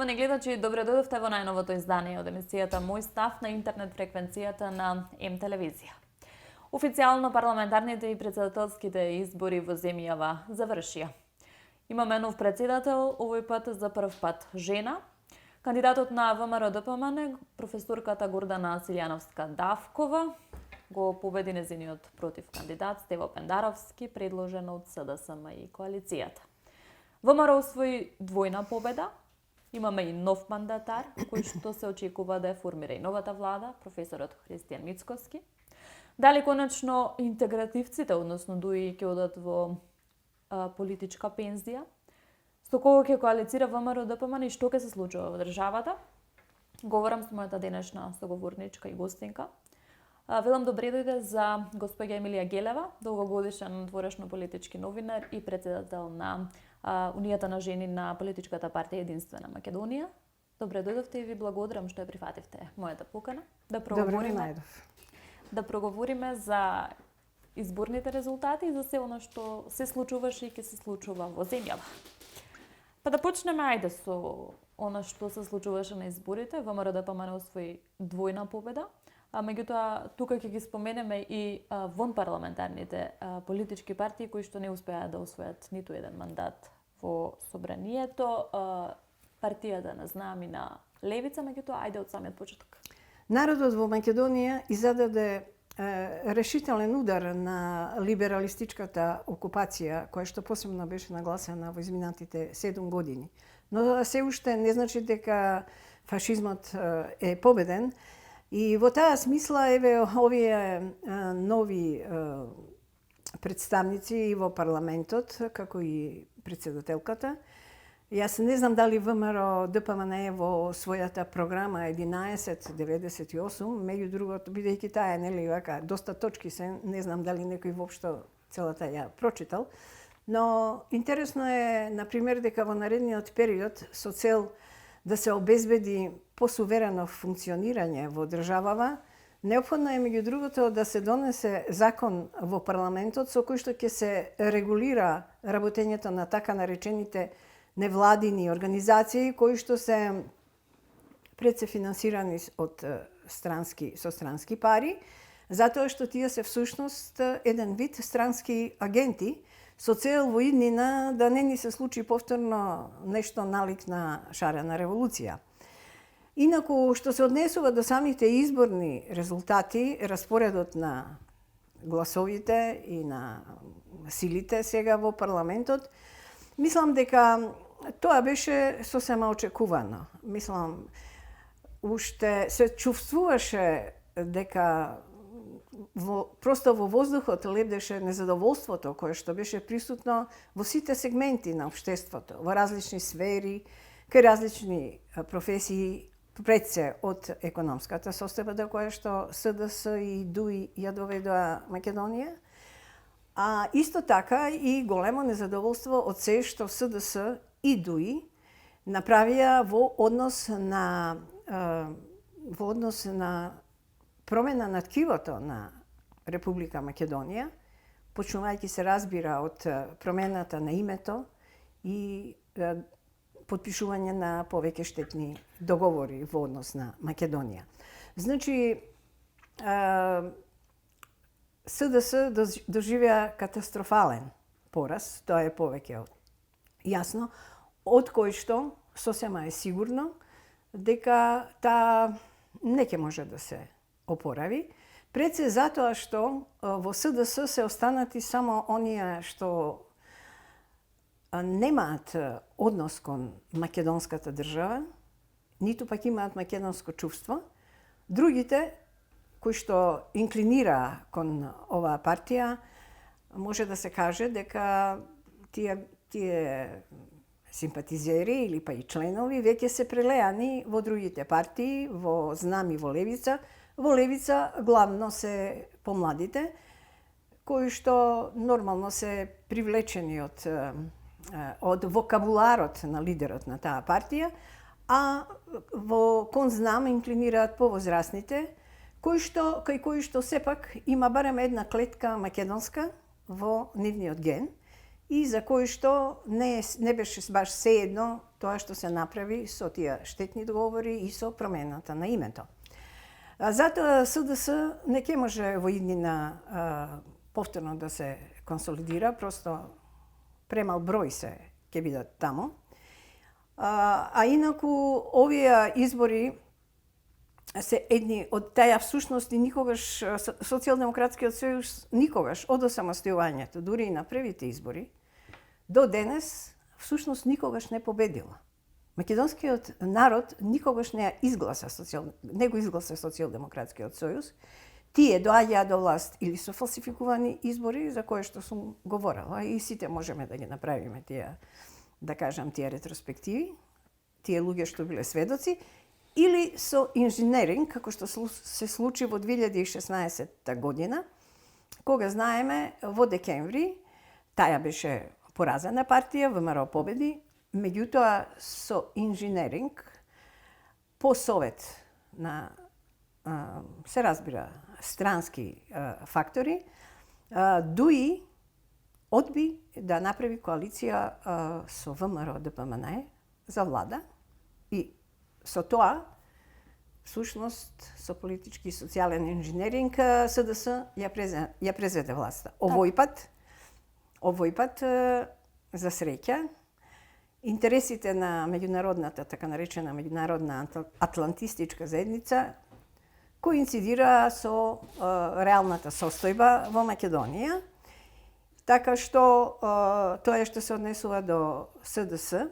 Поштовани гледачи, добре дојдовте во најновото издание од емисијата Мој став на интернет фреквенцијата на М телевизија. Официјално парламентарните и председателските избори во земјава завршија. Имаме нов председател, овој пат за прв пат жена. Кандидатот на ВМРО ДПМН, професорката Гордана Силјановска-Давкова, го победи незиниот против кандидат Стево Пендаровски, предложен од СДСМ и коалицијата. ВМРО освои двојна победа. Имаме и нов мандатар, кој што се очекува да ја формира и новата влада, професорот Христијан Мицкоски. Дали конечно интегративците, односно ДУИ, ќе одат во политичка пензија? Со кого ќе коалицира ВМРО ДПМН и што ќе се случува во државата? Говорам со мојата денешна соговорничка и гостинка. Велам добре дојде за госпоѓа Емилија Гелева, долгогодишен дворешно-политички новинар и председател на Унијата на жени на политичката партија Единствена Македонија. Добре дојдовте и ви благодарам што ја прифативте мојата покана. Да проговориме за изборните резултати и за се она што се случуваше и ќе се случува во земјава. Па да почнеме ајде со она што се случуваше на изборите. ВМРО ДПМН освои двојна победа. Меѓутоа, тука ќе ги споменеме и вонпарламентарните политички партии кои што не успеа да освојат ниту еден мандат во собранието. Партијата на знам и на левица, меѓутоа, ајде од самиот почеток. Народот во Македонија издаде решителен удар на либералистичката окупација, која што посебно беше нагласена во изминатите 7 години. Но се уште не значи дека фашизмот е победен. И во таа смисла, еве, овие нови представници во парламентот, како и председателката, јас не знам дали ВМРО ДПМН е во својата програма 1198, меѓу другото, бидејќи таа е, нели, вака, доста точки се, не знам дали некој воопшто целата ја прочитал, но интересно е, например, дека во наредниот период, со цел да се обезбеди посуверено функционирање во државава, неопходно е меѓу другото да се донесе закон во парламентот со кој што ќе се регулира работењето на така наречените невладини организации кои што се пред се финансирани од странски пари, затоа што тие се всушност еден вид странски агенти со цел во иднина да не ни се случи повторно нешто налик на шарена револуција. Инаку, што се однесува до самите изборни резултати, распоредот на гласовите и на силите сега во парламентот, мислам дека тоа беше сосема очекувано. Мислам, уште се чувствуваше дека просто во воздухот лебдеше незадоволството кое што беше присутно во сите сегменти на општеството, во различни сфери, кај различни професии, пред се од економската состојба до која што СДС и ДУИ ја доведоа Македонија, а исто така и големо незадоволство од се што СДС и ДУИ направија во однос на промена на ткивото на Република Македонија, почнувајќи се разбира од промената на името и потпишување на повеќе штетни договори во однос на Македонија. Значи, СДС доживеа катастрофален пораз, тоа е повеќе јасно, од кој што сосема е сигурно дека таа не ќе може да се опорави, пред се затоа што во СДС се останати само оние што немаат однос кон македонската држава, ниту пак имаат македонско чувство. Другите, кои што инклинираа кон оваа партија, може да се каже дека тие симпатизери или па и членови веќе се прелеани во другите партии, во знам и во левица. Во левица главно се помладите, кои што нормално се привлечени од вокабуларот на лидерот на таа партија, а кон знам инклинираат повозрасните, кај кои што сепак има барем една клетка македонска во нивниот ген и за кои што не беше баш се едно тоа што се направи со тие штетни договори и со промената на името. Затоа СДС не ќе може во иднина повторно да се консолидира, просто премал број се ќе бидат таму. А инаку овие избори се едни од таа всушност и никогаш Социјалдемократскиот сојуз никогаш од осамостојувањето, дури и на првите избори, до денес всушност никогаш не победила. Македонскиот народ никогаш не го изгласа Социјалдемократскиот сојуз. Тие доаѓаа до власт или со фалсификувани избори, за кои што сум говорела, и сите можеме да ги направиме тие, да кажам, тие ретроспективи, тие луѓе што биле сведоци, или со инженеринг, како што се случи во 2016 година, кога знаеме во декември, таа беше поразена партија, ВМРО победи, меѓутоа со инженеринг, по совет на, се разбира, странски фактори, ДУИ одби да направи коалиција со ВМРО ДПМН за влада и со тоа, всушност, со политички и социјален инженеринг, СДС ја презведе власта. Овој пат, за среќа, интересите на меѓународната, така наречена меѓународна атлантистичка заедница, коинцидира со реалната состојба во Македонија, така што тоа што се однесува до СДС,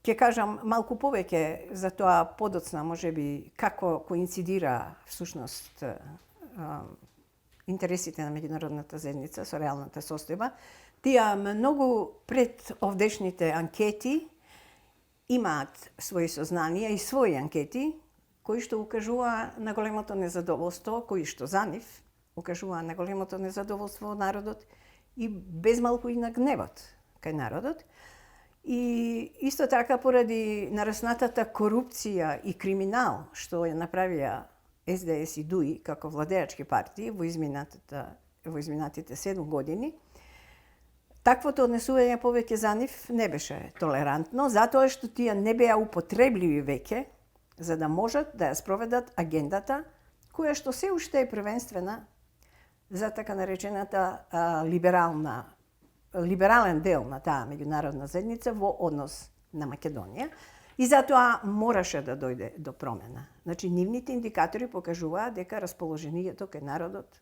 ќе кажам малку повеќе за тоа подоцна, можеби, како коинцидира всушност интересите на меѓународната заедница со реалната состојба. Тие многу пред овдешните анкети имаат своји сознанија и своји анкети, кои што укажува на големото незадоволство, кои што за нив укажува на големото незадоволство од народот и безмалку и на гневот кај народот. И исто така поради нараснатата корупција и криминал што ја направија СДС и ДУИ како владеачки партии во изминатите 7 години, таквото однесување повеќе за нив не беше толерантно, затоа што тие не беа употребливи веќе за да можат да ја спроведат агендата која што се уште е првенствена за така наречената либерален дел на таа меѓународна заедница во однос на Македонија. И затоа мораше да дојде до промена. Значи, нивните индикатори покажуваат дека расположението кај народот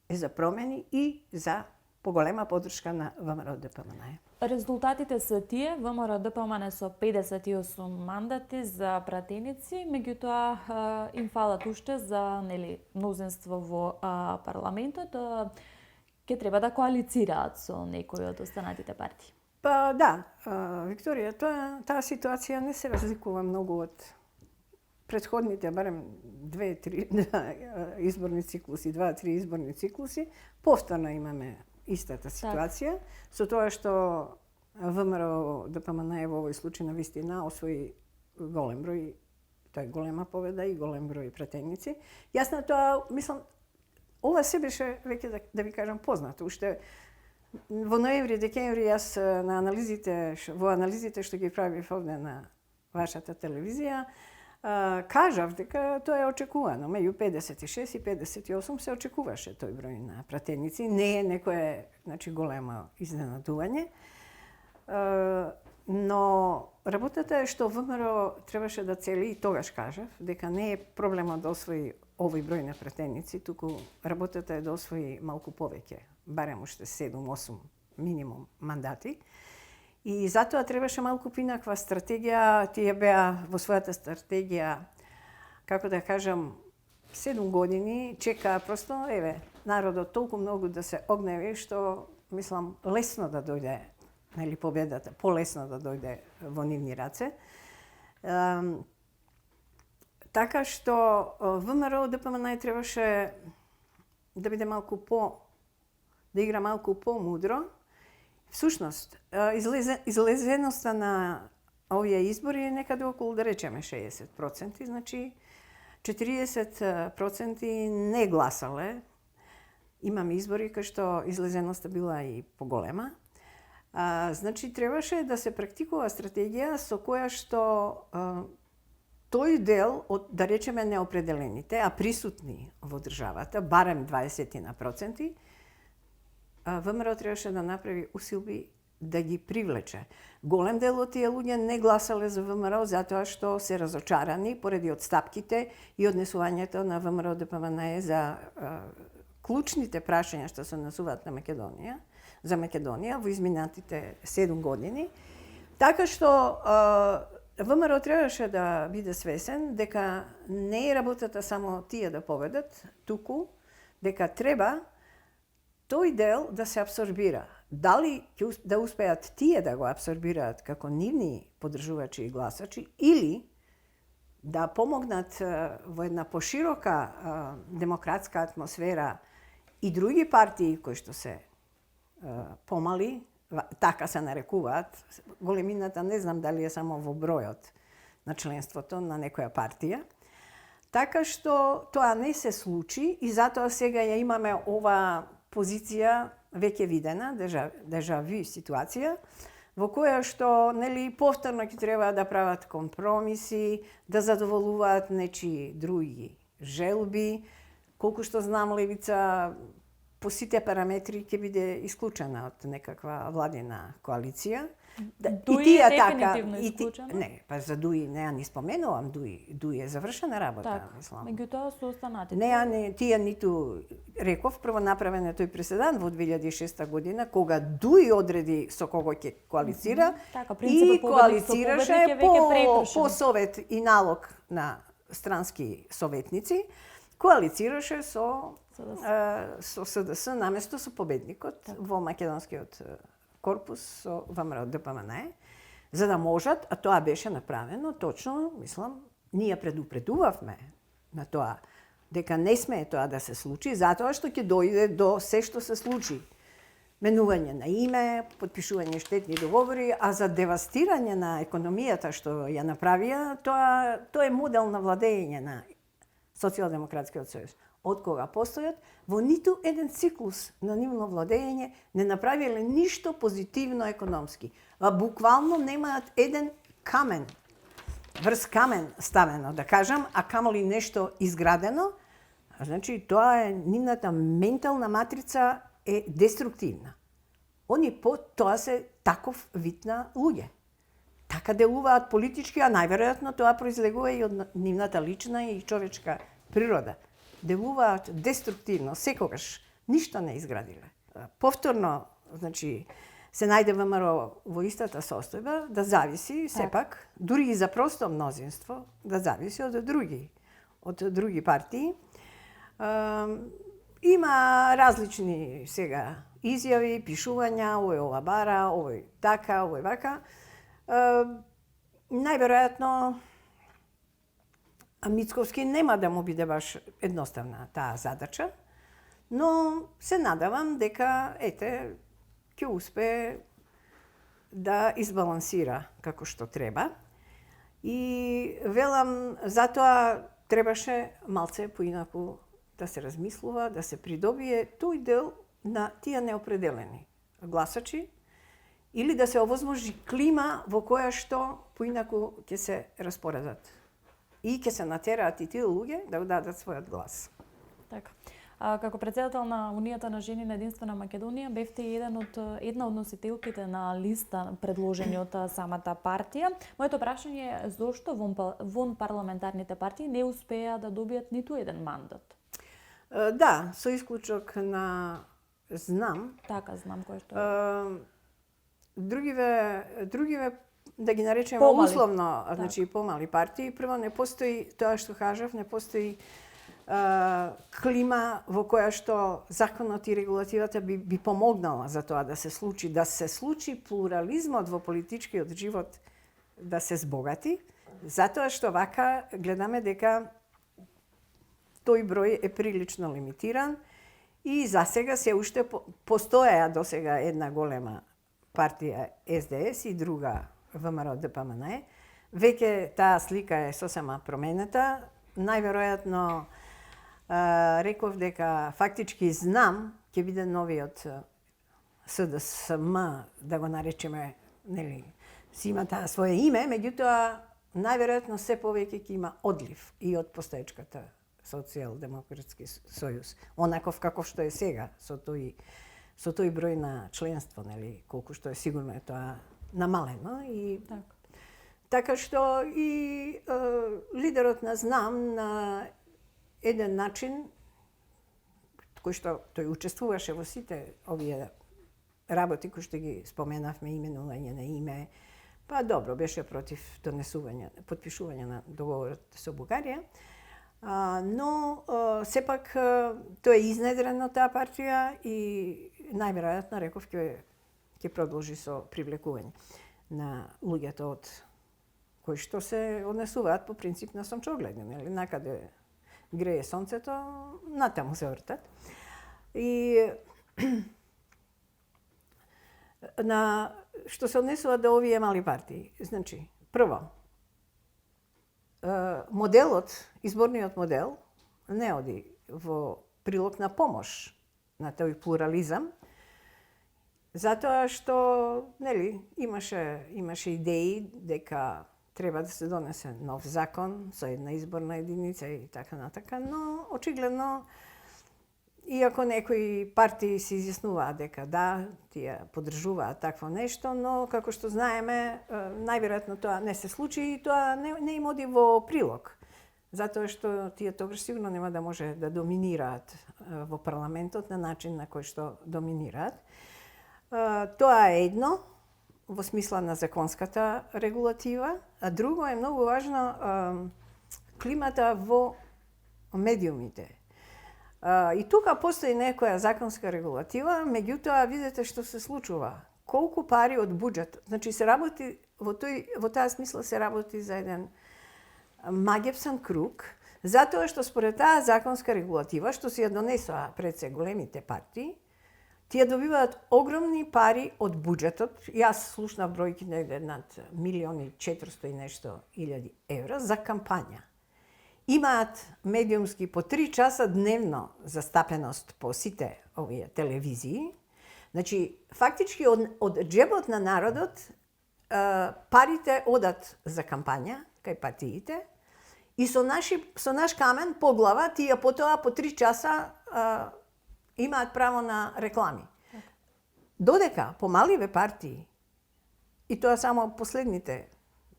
е за промени и за поголема поддршка на ВМРО ДПМН. Резултатите се тие, ВМРО ДПМН со 58 мандати за пратеници, меѓутоа им фалат уште за мнозинство во парламентот, ќе треба да коалицираат со некои од останатите партии. Па да, Викторија, таа ситуација не се разликува многу од претходните, барем 2-3 изборни циклуси, 2-3 изборни циклуси. Повторно имаме истата ситуација, со тоа што ВМРО ДПМН во овој случај на вистина освои голем број, тоа е голема победа и голем број пратеници. Јас на тоа мислам, ова се беше веќе да ви кажам познато. Уште во ноември, декември јас во анализите што ги правив овде на вашата телевизија, кажав дека тоа е очекувано. Меѓу 56 и 58 се очекуваше тој број на пратеници. Не е некое, големо изненадување. Но работата е што ВМРО требаше да цели, и тогаш кажав, дека не е проблемот да освои овој број на пратеници, туку работата е да освои малку повеќе, барем уште 7-8 минимум мандати. И затоа требаше малку поинаква стратегија. Тие беа во својата стратегија, како да кажам, 7 години чека просто, народот толку многу да се огневи, што мислам лесно да дојде, победата, полесно да дојде во нивни раце. Така што ВМРО ДПМН требаше да биде да игра малку по-мудро. Всушност, излезеноста на овие избори е некаде околу, да речеме, 60%, значи 40% не гласале. Имаме избори кај што излезеноста била и поголема. Значи, требаше да се практикува стратегија со која што тој дел од, да речеме, неопределените, а присутни во државата, барем 20%, ВМРО требаше да направи усилби да ги привлече. Голем дел од тие луѓе не гласале за ВМРО затоа што се разочарани поради одстапките и однесувањето на ВМРО ДПМНЕ за клучните прашања што се однесуваат на Македонија, за Македонија во изминатите 7 години. Така што ВМРО требаше да биде свесен дека не е работата само тие да победат, туку дека треба тој дел да се абсорбира. Дали ќе да успеат тие да го абсорбираат како нивни поддржувачи и гласачи, или да помогнат во една поширока демократска атмосфера и други партии кои што се помали, така се нарекуваат. Големината не знам дали е само во бројот на членството на некоја партија. Така што тоа не се случи и затоа сега ја имаме ова позиција веќе видена, дежа вю ситуација, во која што нели повторно ќе треба да прават компромиси, да задоволуваат нечии други желби. Колку што знам, левица по сите параметри ќе биде исклучена од некаква владина коалиција. Дуи е дефинитивно исклучена? Не, па за Дуи не ја ни споменувам, Дуи е завршена работа, мислам. Меѓутоа со останатите. Не, тие ниту реков, прво направен е тој преседан во 2006 година, кога Дуи одреди со кого ќе коалицира и коалицираше по совет и налог на странски советници, коалицираше со СДС наместо со победникот во македонскиот корпус со ВМРО ДПМНЕ, за да можат, а тоа беше направено точно, мислам, ние предупредувавме на тоа дека не смее тоа да се случи, затоа што ќе дојде до се што се случи. Менување на име, потпишување штетни договори, а за девастирање на економијата што ја направија, тоа е модел на владење на Социјалдемократскиот сојуз. Од кога постојат, во ниту еден циклус на нивно владење не направиле ништо позитивно економски. Буквално немаат еден камен, врз камен ставено, да кажам, а камоли нешто изградено. Значи, тоа е нивната ментална матрица е деструктивна. Они тоа се таков вид на луѓе. Така делуваат политички, а најверојатно тоа произлегува и од нивната лична и човечка природа. Делуваат деструктивно, секогаш ништо не изградиле. Повторно, значи, се најде ВМРО во истата состојба, да зависи сепак, дури и за просто мнозинство, да зависи од други партии. Има различни сега изјави, пишувања, овој ова бара, овој така, овој вака. Најверојатно Мицковски нема да му биде баш едноставна таа задача, но се надавам дека, ќе успее да избалансира како што треба. И велам, затоа требаше малце поинаку да се размислува, да се придобие тој дел на тие неопределени гласачи, или да се овозможи клима во која што поинаку ќе се распоредат. И ќе се натераат и тие луѓе да дадат својот глас. Така. Како председател на Унијата на жени на Единствена Македонија, бевте една од носителките на листа предложени од самата партија. Моето прашање е зошто вон парламентарните партии не успеа да добијат ниту еден мандат? Да, со исклучок на знам. Така, знам кој што другиве да ги наречеме помали. условно, значи помали партии, прво не постои тоа што кажав, не постои клима во која што законот и регулативата би помогнала за тоа да се случи плурализмот во политичкиот живот да се збогати, затоа што вака гледаме дека тој број е прилично лимитиран и за сега се уште постоеа до сега една голема партија СДС и друга ВМРО ДПМНЕ. Веќе таа слика е сосема променета. Најверојатно реков дека фактички знам ќе биде новиот СДСМ, да го наречеме, нели, си има таа свое име, меѓутоа најверојатно се повеќе ќе има одлив и од постоечката Социјалдемократски сојуз, онаков каков што е сега, со тој број на членство, нели, колку што е сигурно е тоа намалено и така што и лидерот на ЗНАМ на еден начин кој што тој учествуваше во сите овие работи кои што ги споменавме, именување на име, па добро, беше против потпишување на договорот со Бугарија, но сепак тоа е изнедрено таа партија и најверојатно, реков, ќе продолжи со привлекување на луѓето од кои што се однесуваат по принцип на сончогледни, нели, накаде грее сонцето, натаму се вртат. И на што се однесува до овие мали партии, значи, прво, моделот, изборниот модел не оди во прилог на помош на тој плурализам, затоа што, нели, имаше идеи дека треба да се донесе нов закон со една изборна единица и така натака, но очигледно, иако некои партии се изјаснуваат дека да, тие поддржуваат такво нешто, но како што знаеме, најверојатно тоа не се случи и тоа не им оди во прилог. Затоа што тие тогаш сигурно нема да може да доминираат во парламентот на начин на кој што доминираат. Тоа е едно, во смисла на законската регулатива, а друго е многу важно климата во медиумите. И тука постои некоја законска регулатива, меѓутоа видете што се случува. Колку пари од буџет, значи се работи во таа смисла се работи за еден магепсан круг, затоа што според таа законска регулатива што си ја донесоа пред се големите партии, тие добиваат огромни пари од буџетот. Јас слушнав бројки негде над 1.400.000 и нешто илјади евра за кампања. Имаат медиумски по 3 часа дневно застапеност по сите овие телевизии. Значи, фактички од джебот на народот парите одат за кампања кај партиите и со наш камен по глава тие потоа по 3 часа имаат право на реклами. Додека помаливе партии, и тоа само последните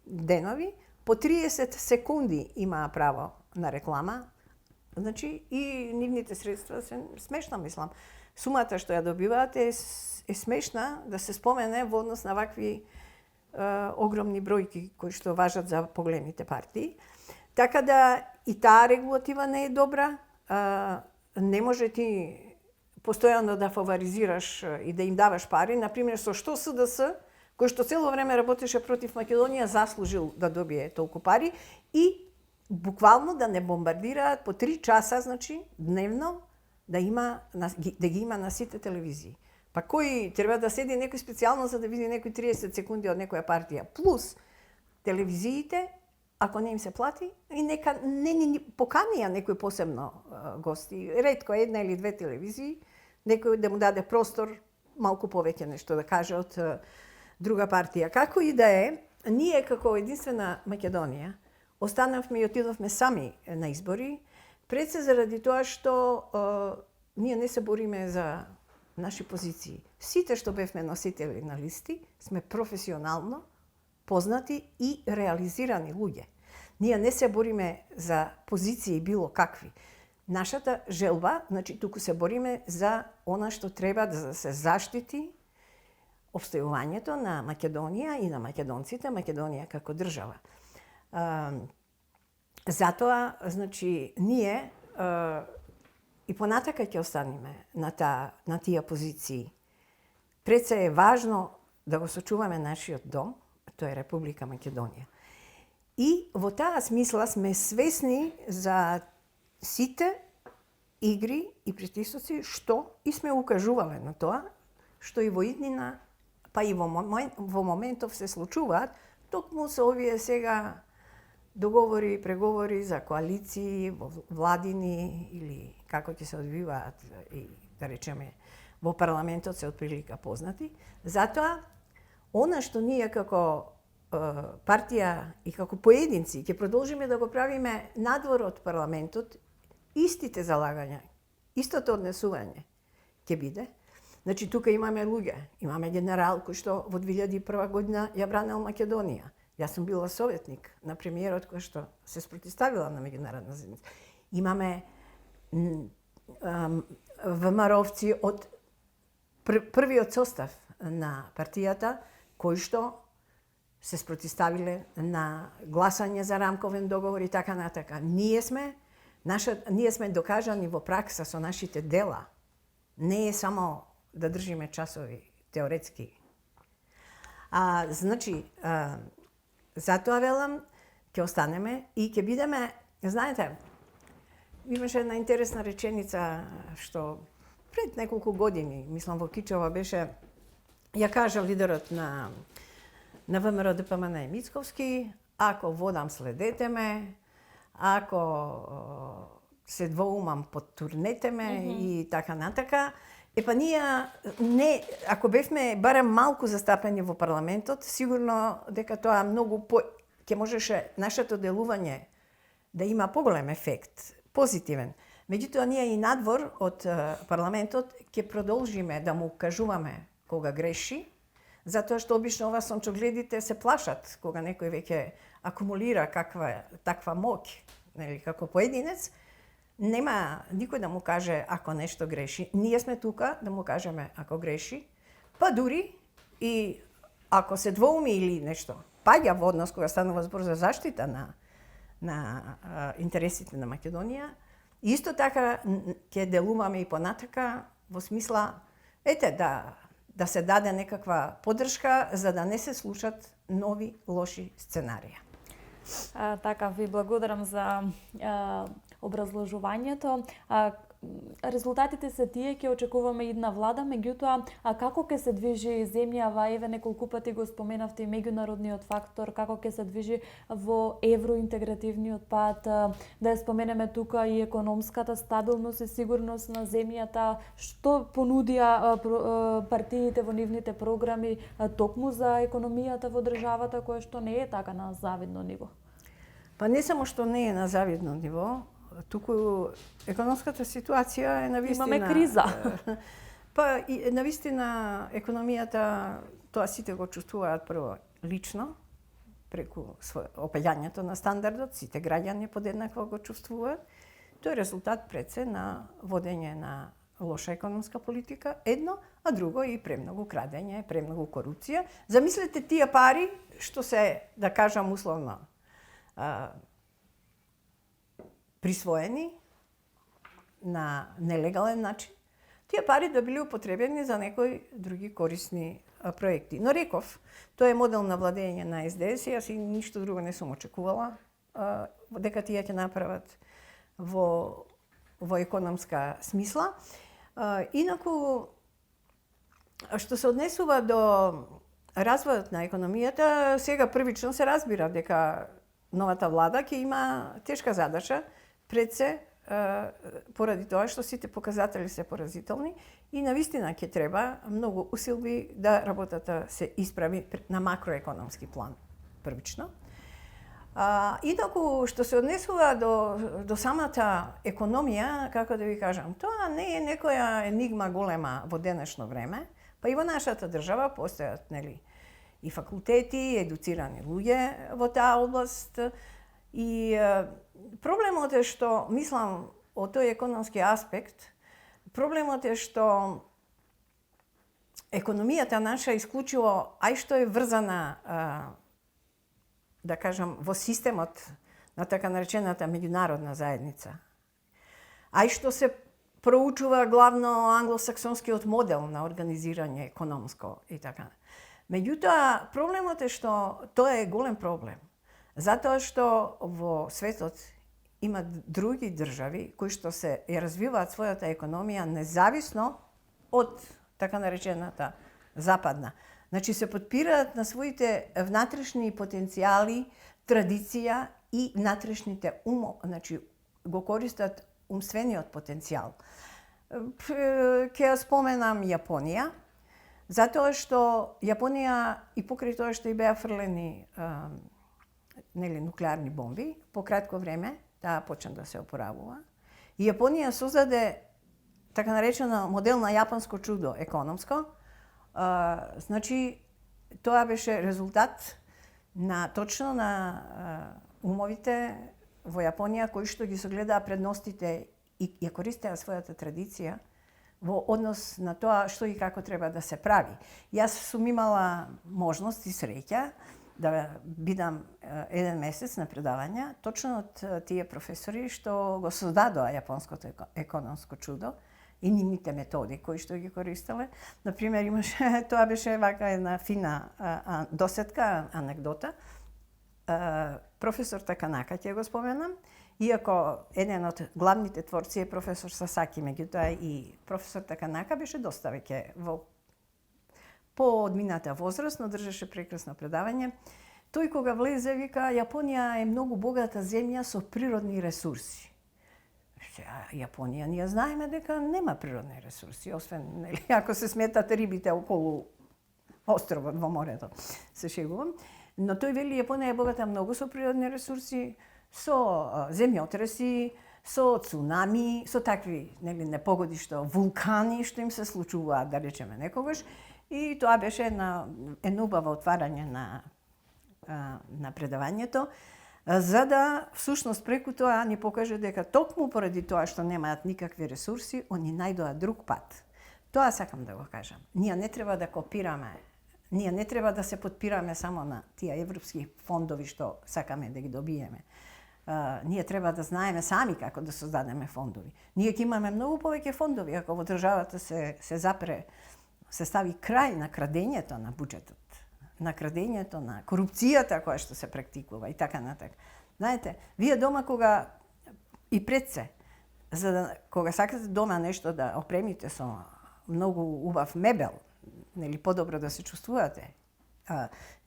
денови, по 30 секунди имаа право на реклама, значи и нивните средства се смешна, мислам. Сумата што ја добиваат е смешна да се спомене во однос на вакви огромни бројки кои што важат за поголемите партии. Така да и таа регулатива не е добра. Не може ти постојано да фаворизираш и да им даваш пари. Например, со што СДС, кој што цело време работеше против Македонија, заслужил да добие толку пари и буквално да не бомбардираат по 3 часа, значи, дневно, да ги има на сите телевизии. Па кој треба да седи некој специјално за да види некои 30 секунди од некоја партија. Плюс телевизиите, ако не им се плати, и нека не поканија некој посебно гости. Ретко една или две телевизии, некој да му даде простор, малку повеќе нешто да каже од друга партија. Како и да е, ние како единствена Македонија останавме и отидовме сами на избори, пред се заради тоа што ние не се бориме за наши позиции. Сите што бевме носители на листи сме професионално познати и реализирани луѓе. Ние не се бориме за позиции било какви. Нашата желба, значи туку се бориме за она што треба да се заштити обстојувањето на Македонија и на македонците, Македонија како држава. Затоа, значи, ние и понатака ќе останеме на тие позиции. Пред се е важно да го сочуваме нашиот дом, тоа е Република Македонија. И во таа смисла сме свесни за сите игри и притисоци што и сме укажувале на тоа, што и во иднина, па и во моментов се случуваат, токму со овие сега договори и преговори за коалиции, владини или како ќе се одвиваат и да речеме во парламентот се отприлика познати. Затоа, она што ние како партија и како поединци ќе продолжиме да го правиме надвор од парламентот, истите залагања, истото однесување ќе биде. Значи, тука имаме луѓе, имаме генерал кој што во 2001 година ја бранел Македонија. Јас сум била советник на премиерот кој што се спротивставила на меѓународна заедница. Имаме ВМРО-вци од првиот состав на партијата кои што се спротивставиле на гласање за рамковен договор и така натака. Ние сме докажани во пракса со нашите дела. Не е само да држиме часови теоретски. Значи, затоа велам, ќе останеме и ќе бидеме, знаете, имаше една интересна реченица што пред неколку години, мислам во Кичево беше, ја кажа лидерот на ВМРО ДПМН Мицковски, ако водам следете ме, ако се двоумам подтурнете ме и така натака. Епа ние не, ако бевме барем малку застапени во парламентот, сигурно дека тоа многу ќе можеше нашето делување да има поголем ефект, позитивен. Меѓутоа ние и надвор од парламентот ќе продолжиме да му кажуваме кога греши, затоа што обично ова сончогледите се плашат кога некој веќе акумулира таква моќ, нели, како поединец, нема никој да му каже ако нешто греши. Ние сме тука да му кажеме ако греши, па дури и ако се двоуми или нешто паѓа во однос кога станува збор за заштита на интересите на Македонија, исто така ќе делуваме и понатака во смисла да се даде некаква поддршка за да не се случат нови лоши сценарија. Така, ви благодарам за образложувањето. Резултатите се тие, ќе очекуваме една влада, меѓутоа како ќе се движи земјава, еве неколку пати го споменавте и меѓународниот фактор, како ќе се движи во евроинтегративниот пат, да ја споменеме тука и економската стабилност и сигурност на земјата, што понудија партиите во нивните програми токму за економијата во државата, која што не е така на завидно ниво. Па не само што не е на завидно ниво, туку економската ситуација е навистина. Имаме криза. Па и навистина економијата, тоа сите го чувствуваат прво лично, преку опаѓањето на стандардот, сите граѓани подеднакво го чувствуваат. Тоа е резултат пред се на водење на лоша економска политика, едно, а друго и премногу крадење, премногу корупција. Замислете тие пари што се, да кажам условно, присвоени на нелегален начин, тие пари да били употребени за некои други корисни проекти. Но реков, тоа е модел на владење на СДС и јас и ништо друго не сум очекувала дека тие ќе направат во економска смисла. Инаку, што се однесува до развојот на економијата, сега првично се разбира дека новата влада ќе има тешка задача пред се, поради тоа што сите показатели се поразителни и навистина ќе треба многу усилби да работата се исправи на макроекономски план, првично. Инаку, што се однесува до самата економија, како да ви кажам, тоа не е некоја енигма голема во денешно време, па и во нашата држава постојат, нели, и факултети, едуцирани луѓе во таа област. И проблемот е што, мислам, од тој економски аспект, проблемот е што економијата наша исклучиво, ај што е врзана, да кажам, во системот на така наречената меѓународна заедница, ај што се проучува главно англосаксонскиот модел на организирање економско и така. Меѓутоа, проблемот е што тоа е голем проблем. Затоа што во светот има други држави кои што се ја развиваат својата економија независно од така наречената западна. Значи се подпираат на своите внатрешни потенцијали, традиција и внатрешните значи го користат умствениот потенцијал. Ќе ја споменам Јапонија, затоа што Јапонија и покрај тоа што и беа фрлени нуклеарни бомби, по кратко време таа почна да се опоравува. И Јапонија создаде така наречено модел на јапонско чудо економско. Значи, тоа беше резултат точно на умовите во Јапонија кои што ги согледаа предностите и ја користеа својата традиција во однос на тоа што и како треба да се прави. Јас сум имала можност и среќа да бидам еден месец на предавања точно од тие професори што го создадоа јапонското економско чудо и нивните методи кои што ги користеле. Например, имаше, тоа беше вака една фина досетка, анекдота. Професор Таканака ќе го споменам, иако еден од главните творци е професор Сасаки, меѓутоа и професор Таканака беше доста веќе во поодмината возраст, но држеше прекрасно предавање. Тој кога влезе вика Јапонија е многу богата земја со природни ресурси. Јапонија ние знаеме дека нема природни ресурси, освен ако се сметат рибите околу островот во морето. Се шегувам. Но тој вели Јапонија е богата многу со природни ресурси, со земјотреси, со цунами, со такви непогоди што вулкани што им се случуваат, да речеме некогаш. И тоа беше едно убаво отварање на предавањето, за да всушност преку тоа ни покаже дека токму поради тоа што немаат никакви ресурси, они најдоа друг пат. Тоа сакам да го кажам. Ние не треба да копираме, ние не треба да се подпираме само на тие европски фондови што сакаме да ги добиеме. Ние треба да знаеме сами како да создадеме фондови. Ние ќе имаме многу повеќе фондови ако во државата се стави крај на крадењето на буџетот, на крадењето, на корупцијата која што се практикува и така натака. Знаете, вие дома кога и пред се, кога сакате дома нешто да опремите со многу убав мебел, нели подобро да се чувствувате,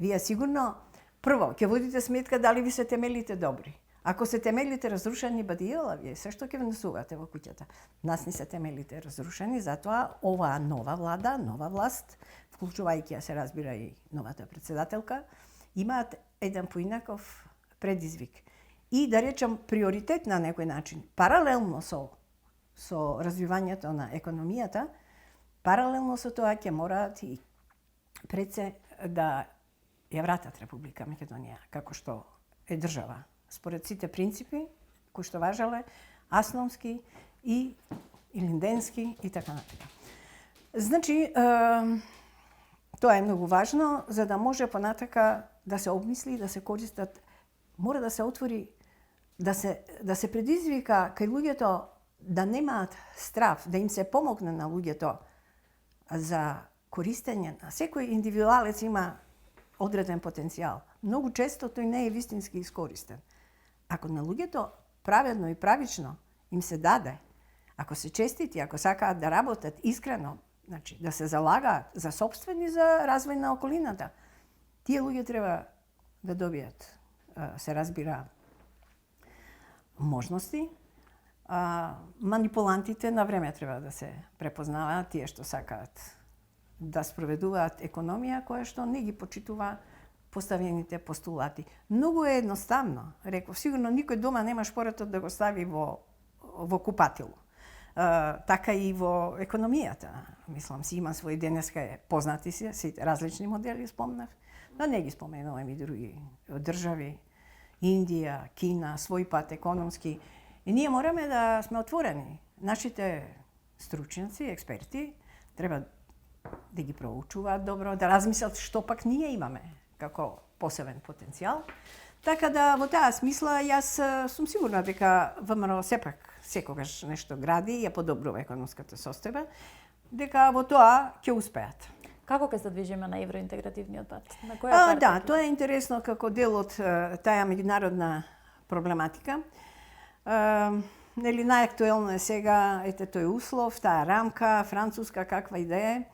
вие сигурно прво ќе водите сметка дали ви се темелите добри. Ако се темелите разрушени, бадијала, вие се што ќе внесувате во куќата. Нас не се темелите разрушени, затоа оваа нова влада, нова власт, вклучувајќи ја се разбира и новата председателка, имаат еден поинаков предизвик. И да речам приоритет на некој начин, паралелно со развивањето на економијата, паралелно со тоа ќе мораат и пред се да ја вратат Република Македонија, како што е држава. Според сите принципи кои што важеле, Асновски и Илинденски и така натака. Значи, тоа е многу важно, за да може понатака да се обмисли, да се користат, мора да се отвори, да се предизвика кај луѓето да немаат страв, да им се помогне на луѓето за користење на секој индивидуалец има одреден потенцијал. Многу често тој не е вистински искористен. Ако на луѓето праведно и правично им се даде, ако се честити, ако сакаат да работат искрено, значи да се залагаат за сопствени за развој на околината, тие луѓе треба да добијат, се разбира, можности. Манипулантите на време треба да се препознаваат, тие што сакаат да спроведуваат економија која што не ги почитува поставените постулати. Многу е едноставно, реков, сигурно никој дома нема шпоретот да го стави во купатило. Така и во економијата. Мислам, си има свој денеска познати си различни модели спомнав, но не ги споменувам и други држави, Индија, Кина, свој пат економски. И ние мораме да сме отворени. Нашите стручњаци, експерти, треба да ги проучуваат добро, да размислат што пак ние имаме како посебен потенцијал. Така да, во таа смисла, јас сум сигурна дека ВМРО сепак секогаш нешто гради и ја подобрува економската состојба, дека во тоа ќе успеат. Како ќе се движиме на евроинтегративниот пат? На која Да, тоа е интересно како дел од таа меѓународна проблематика. Нели најактуелно е сега тој услов, таа рамка француска каква и да е,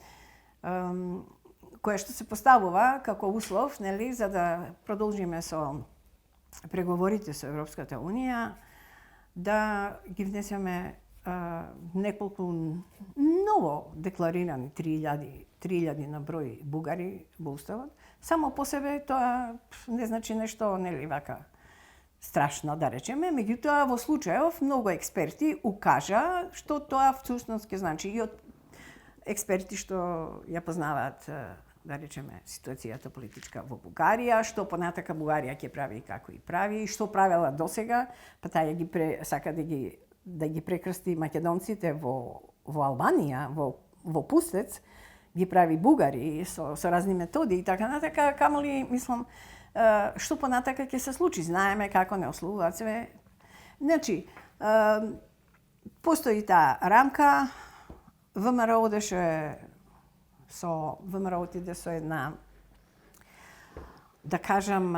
која што се поставува како услов, нели, за да продолжиме со преговорите со Европската унија, да ги внесеме неколку ново декларирани 3000 на број бугари во уставот. Само по себе тоа не значи нешто, нели вака страшно да речеме, меѓутоа во случајов многу експерти укажа што тоа всушност ќе значи и од експерти што ја познаваат да речеме ситуацијата политичка во Бугарија, што понатака Бугарија ќе прави и како и прави, што правела досега, па таа сака да ги прекрсти македонците во Албанија, во Пустец, ги прави бугари со разни методи и така натака, камоли мислам што понатака ќе се случи, знаеме како не ослувуваат све. Значи, постои таа рамка, ВМРО одеше ВМРО отиде со една, да кажам,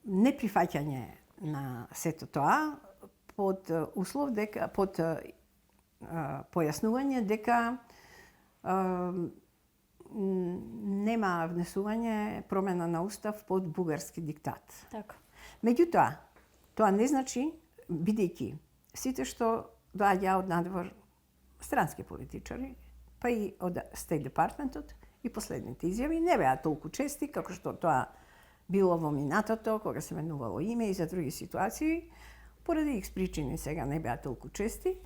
неприфаќање на сето тоа, под услов дека, под појаснување дека нема внесување промена на устав под бугарски диктат. Така. Меѓутоа, тоа не значи, бидејќи сите што доаѓа од надвор странски политичари, па и од State Department-от и последните изјави не беа толку чести како што тоа било во минатото, кога се менувало име и за други ситуации, поради X причини сега не беа толку чести.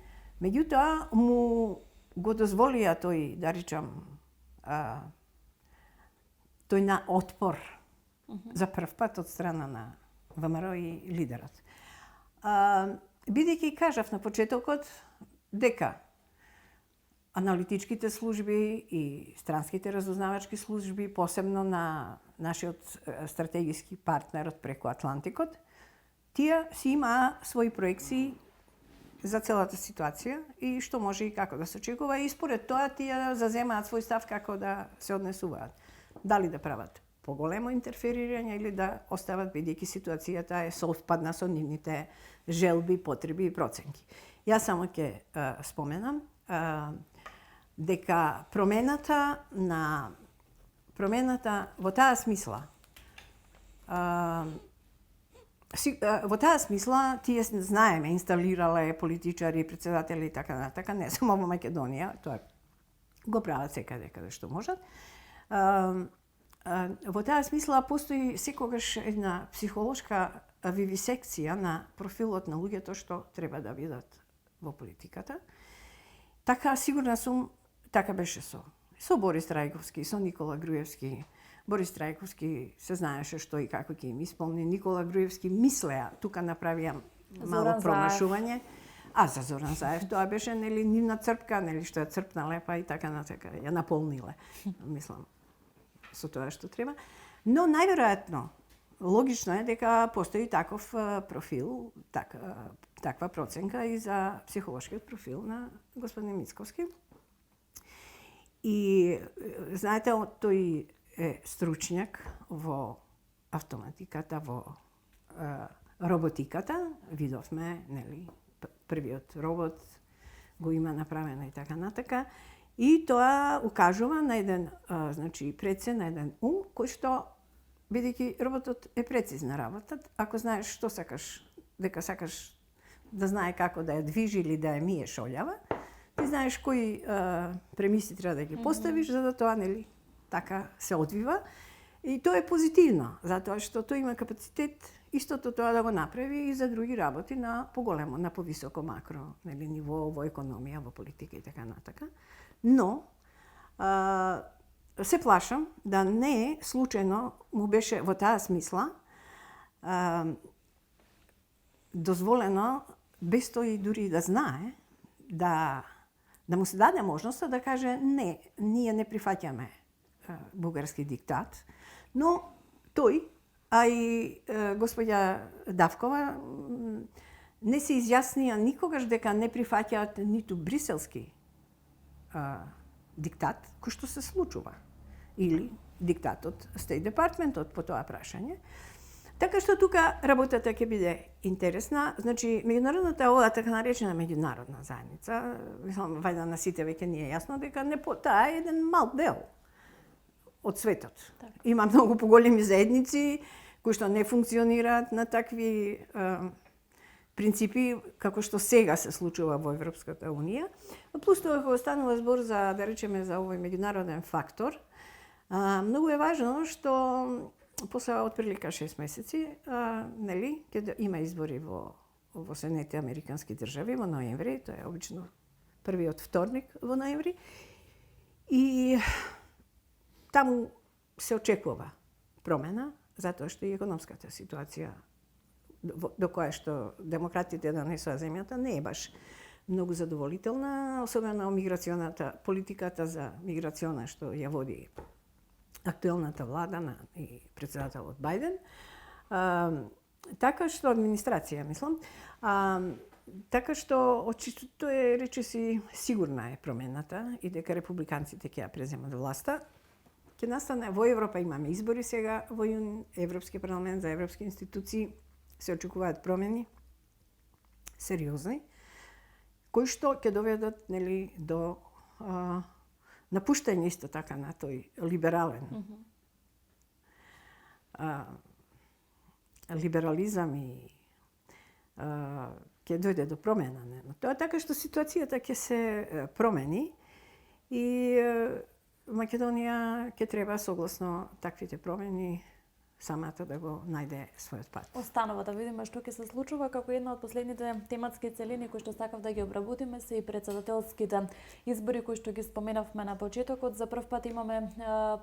Меѓутоа, му го дозволија тој, да речам, тој на отпор за прв пат од страна на ВМРО и лидерот. Бидејќи кажав на почетокот дека аналитичките служби и странските разузнавачки служби, посебно на нашиот стратегиски партнер од преку Атлантикот, тие си имаа своји проекции за целата ситуација и што може и како да се очекува, и според тоа тие заземаат свој став како да се однесуваат. Дали да прават поголемо интерферирање или да остават, бидејќи ситуацијата е совпадна со нивните желби, потреби и проценки. Јас само ќе споменам дека промената во таа смисла, тие знаеме, инсталирале политичари, председатели и така натака, не само во Македонија, тоа го прават секаде каде што можат. Во таа смисла постои секогаш една психолошка вивисекција на профилот на луѓето што треба да бидат во политиката. Така сигурна сум, така беше со Борис Трајковски, со Никола Груевски. Борис Трајковски се знаеше што и како ќе им исполни. Никола Груевски мислеа, тука направија мало промашување. За Зоран Заев тоа беше нели нивна црпка, нели што ја црпнале, па и така натака ја наполниле. Мислам со тоа што треба. Но најверојатно логично е дека постои таков профил, таква проценка и за психолошкиот профил на господин Мицковски. И знаете, тој е стручњак во автоматиката, во роботиката. Видовме, нели, првиот робот го има направено и така натака. И тоа укажува на еден, значи, прецен, на еден ум, кој што, бидејќи роботот е прецизна работа, ако знаеш што сакаш, дека сакаш да знае како да ја движи или да ја мие шољава, ти знаеш кои премиси треба да ги поставиш, за да тоа, нели, така се одвива. И тоа е позитивно, затоа што тој има капацитет истото тоа да го направи и за други работи на поголемо, на повисоко макро, нели, ниво, во економија, во политика и така натака. Но се плашам да не е случајно му беше во таа смисла дозволено, без тој дури да знае, да му се даде можноста да каже не, ние не прифаќаме бугарски диктат, но тој, а и господја Давкова не се изјаснија никогаш дека не прифаќаат ниту бриселски диктат, кој што се случува, или диктатот State Department-от по тоа прашање. Така што тука работата ќе биде интересна. Значи, меѓународната, оваа така наречена меѓународна заедница, мислам, вајда на сите веќе ни е јасно дека таа е еден мал дел од светот. Так. Има многу поголеми заедници кои што не функционираат на такви принципи како што сега се случува во Европската унија. Плюс тоа кога станува збор за, да речеме, за овој меѓународен фактор, многу е важно што после отприлика 6 месеци, нели, ќе има избори во Соединетите американски држави во ноември, тоа е обично првиот вторник во ноември, и таму се очекува промена, затоа што и економската ситуација до која што демократите донесоа земјата не е баш многу задоволителна, особено миграционата, политиката за миграциона што ја води актуелната влада и председателот Бајден. Така што администрација, мислам, така што очисто е, речиси, сигурна е промената и дека републиканците ќе ја преземат власта. Ќе настане, во Европа имаме избори сега, во јуни, Европски парламент, за европски институции се очекуваат промени сериозни, кои што ќе доведат, нели, до напуштање исто така на тој либерален либерализам и ќе дојде до промена. Но тоа така што ситуацијата ќе се промени и Македонија ќе треба согласно таквите промени самата да го најде својот пат. Останува да видиме што ќе се случува, како една од последните тематски целини кои што сакав да ги обработиме се и председателските избори кои што ги споменавме на почетокот. За прв пат имаме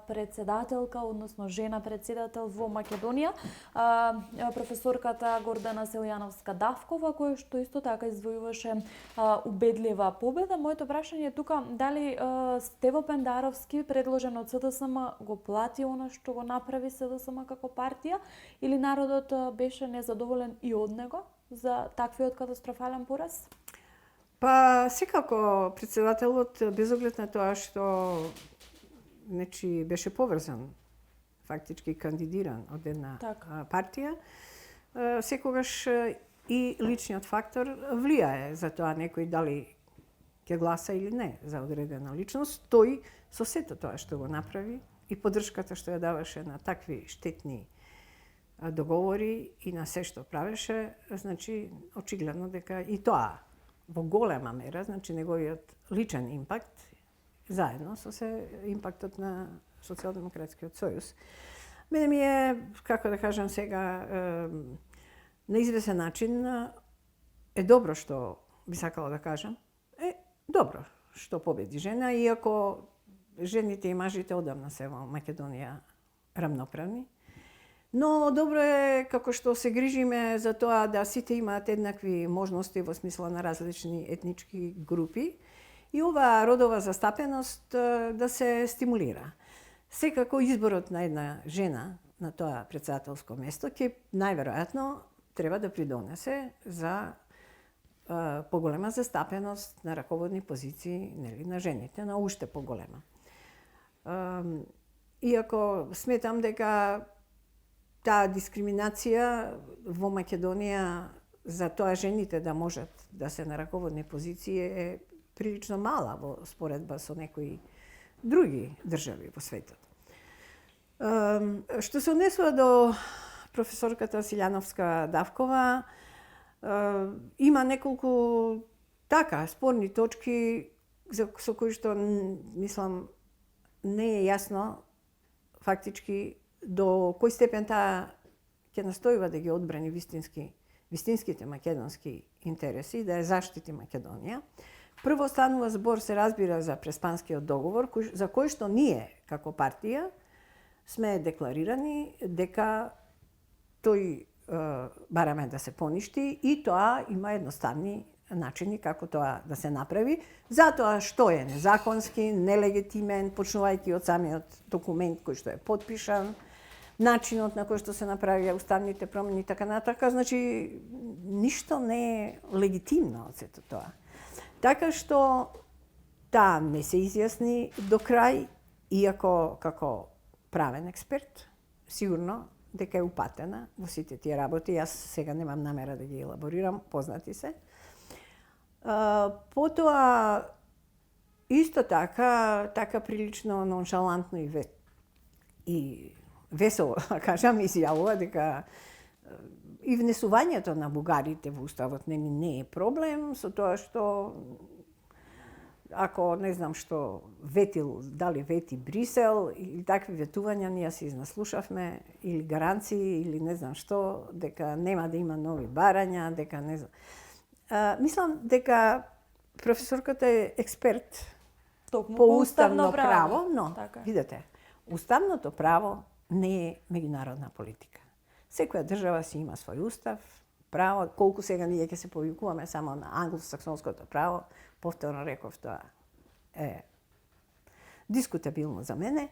председателка, односно жена председател во Македонија, професорката Гордана Силјановска-Давкова, која што исто така извојуваше убедлива победа. Моето прашање е тука, дали Стево Пендаровски, предложен од СДСМ, го плати она што го направи СДСМ како партија, или народот беше незадоволен и од него за таквиот катастрофален пораз? Па, секако председателот, без оглед на тоа што беше поврзан, фактички кандидиран од една партија, секогаш и личниот фактор влијае за тоа некој дали ќе гласа или не за одредена личност. Тој со сето тоа што го направи и поддршката што ја даваше на такви штетни договори и на се што правеше, значи очигледно дека и тоа во голема мера, значи неговиот личен импакт заедно со импактот на Социјалдемократскиот сојуз. Мене ми е, како да кажам сега, на извесен начин е добро што би сакала да кажам, добро што победи жена, иако жените и мажите одамна се во Македонија рамноправни. Но добро е како што се грижиме за тоа да сите имаат еднакви можности во смисла на различни етнички групи и оваа родова застапеност да се стимулира. Секако изборот на една жена на тоа председателско место ќе најверојатно треба да придонесе за поголема застапеност на раководни позиции, нели, на жените, на уште поголема. Иако сметам дека таа дискриминација во Македонија за тоа жените да можат да се на раководни позиции е прилично мала во споредба со некои други држави во светот. Што се однесува до професорката Силјановска-Давкова, има неколку така спорни точки со кои што мислам не е јасно фактички до кој степен таа ќе настојува да ги одбрани вистинските македонски интереси, да ја заштити Македонија. Прво станува збор, се разбира, за Преспанскиот договор, за кој што ние, како партија, сме декларирани дека тој бараме да се поништи и тоа има едноставни начини како тоа да се направи, затоа што е незаконски, нелегитимен, почнувајќи од самиот документ кој што е подпишан, начинот на кој што се направија уставните промени и така натака, значи ништо не е легитимно од сето тоа. Така што таа не се изјасни до крај, иако како правен експерт, сигурно дека е упатена во сите тие работи. Јас сега немам намера да ги елаборирам, познати се. Потоа, исто така прилично ноншалантно и весело, кажам, изјавува дека и внесувањето на бугарите во уставот не е проблем, со тоа што ако не знам што ветил, дали вети Брисел или такви ветувања, ние се изнаслушавме, или гаранции, или не знам што, дека нема да има нови барања, дека не знам. Мислам дека професорката е експерт Токму по уставно право, но, Така. видете, уставното право не е меѓународна политика. Секоја држава си има свој устав, право, колку сега ние ќе се повикуваме само на англосаксонското право, повторно реков, тоа е дискутабилно за мене.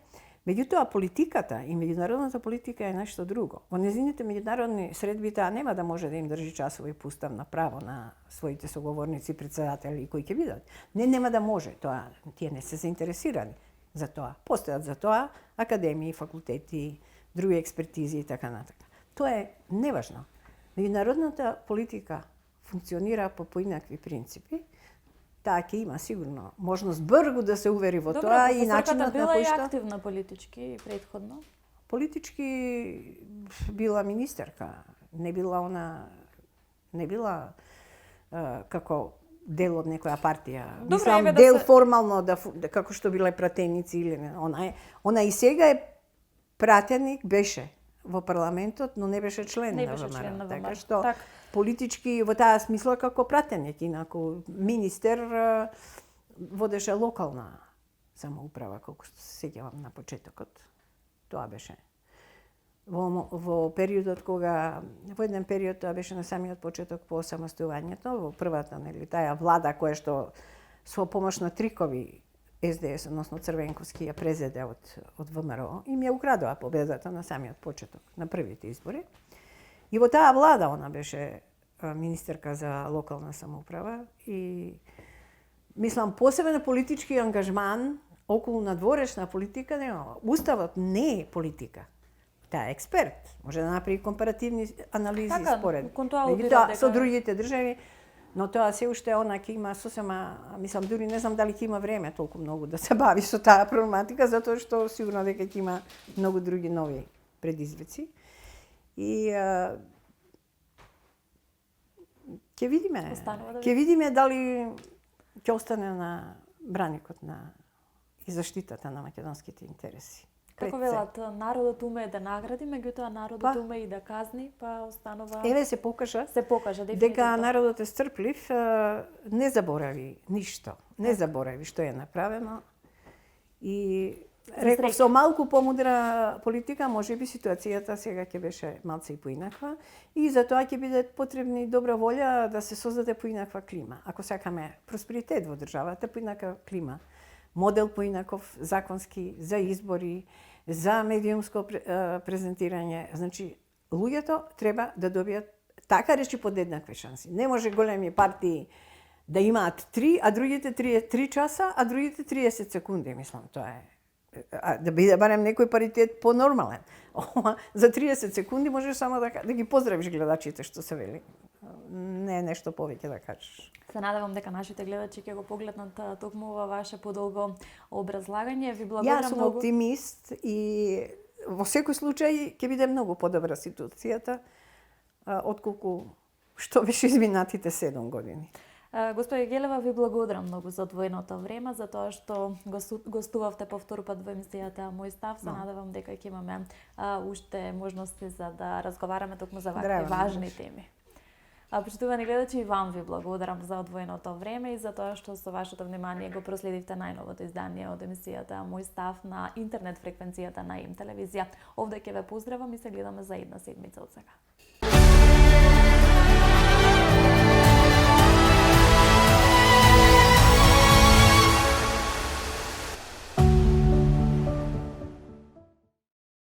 Меѓутоа, политиката и меѓународната политика е нешто друго. Во незините меѓународни средби таа нема да може да им држи часово и уставно право на своите соговорници, председатели кои ќе бидат. Нема да може, тоа тие не се заинтересирани за тоа. Постојат за тоа академии, факултети, други експертизи и така натака. Тоа е неважно. Меѓународната политика функционира по поинакви принципи. Таа ќе има сигурно можност брзо да се увери во тоа и начинот на била кој и што активна политички претходно. политички била министерка, не била како дел од некоја партија. Добре, Мислам, еве да дел се- формално како што биле пратеници или не. Она и сега е пратеник, беше во парламентот, но не беше член Не на беше ВМРО. член на Така ВМРО. што Така. политички во таа смисла како пратеник, инаку министер водеше локална самоуправа, колку што се сеќавам на почетокот. Тоа беше. Во периодот кога, во еден период тоа беше на самиот почеток по осамостојувањето, во првата, нели, таа влада која што со помош на трикови СДС, односно Црвенковски ја презеде од ВМРО и ми ја украдоа победата на самиот почеток, на првите избори. И во таа влада она беше министерка за локална самоуправа и мислам посебен политички ангажман околу надворешна политика нема. Уставот не е политика. Таа е експерт, може да направи компаративни анализи Така, според. кон тоа Меѓутоа, алудира со дека- другите држави, но тоа се уште она ќе има сосема, мислам дури не знам дали ќе има време толку многу да се бави со таа проблематика, затоа што сигурно дека ќе има многу други нови предизвици. И ќе видиме. Останува да Ќе видиме дали ќе остане на браникот на и заштитата на македонските интереси. Како Пред се. велат, народот уме да награди, меѓутоа народот Па. уме и да казни, па останува Еве се покажа се покажа дефинитивно. дека народот е стрплив, не заборави ништо. Не заборави што е направено. И реков среќа. со малку помудра политика, можеби ситуацијата сега ќе беше малце и поинаква и за тоа ќе биде потребни добра волја да се создаде поинаква клима. Ако сакаме просперитет во државата, поинаква клима. Модел поинаков законски за избори, за медиумско презентирање. Значи, луѓето треба да добијат така речи подеднакви шанси. Не може големи партии да имаат 3, а другите 3 часа, а другите 30 секунди, мислам, тоа е. Да биде барем некој паритет понормален. За 30 секунди можеш само да ги поздравиш гледачите што се вели. Не е нешто повеќе да кажеш. Се надевам дека нашите гледачи ќе го погледнат токму ова ваше подолго образлагање. Ви Јас благодарам сум многу. оптимист и во секој случај ќе биде многу подобра ситуацијата отколку што беше изминатите 7 години. Господи Гелева, ви благодарам многу за одвоеното време, за тоа што гостувавте повтор пат во емисијата Мој став. Се надевам дека ќе имаме уште можности за да разговараме токму за вакви Драго ми важни беше. теми. Почитувани гледачи, и вам ви благодарам за одвоеното време и за тоа што со вашето внимание го проследивте најновото издание од емисијата Мој став на интернет фреквенцијата на ИМ телевизија. Овде ќе ве поздравам и се гледаме за една седмица од сега.